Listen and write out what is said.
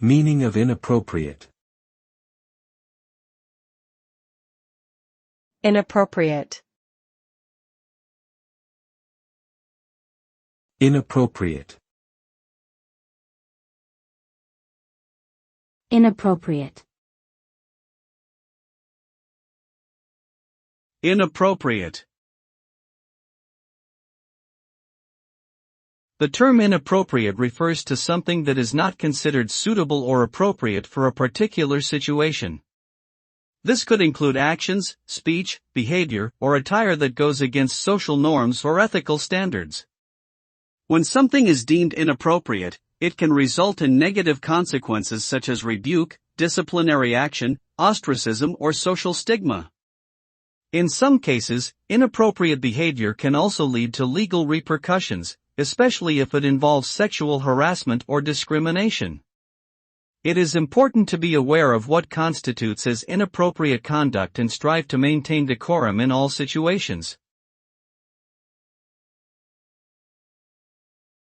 Meaning of inappropriate. Inappropriate. Inappropriate. Inappropriate. Inappropriate. The term inappropriate refers to something that is not considered suitable or appropriate for a particular situation. This could include actions, speech, behavior, or attire that goes against social norms or ethical standards. When something is deemed inappropriate, it can result in negative consequences such as rebuke, disciplinary action, ostracism, or social stigma. In some cases, inappropriate behavior can also lead to legal repercussions, especially if it involves sexual harassment or discrimination. It is important to be aware of what constitutes as inappropriate conduct and strive to maintain decorum in all situations.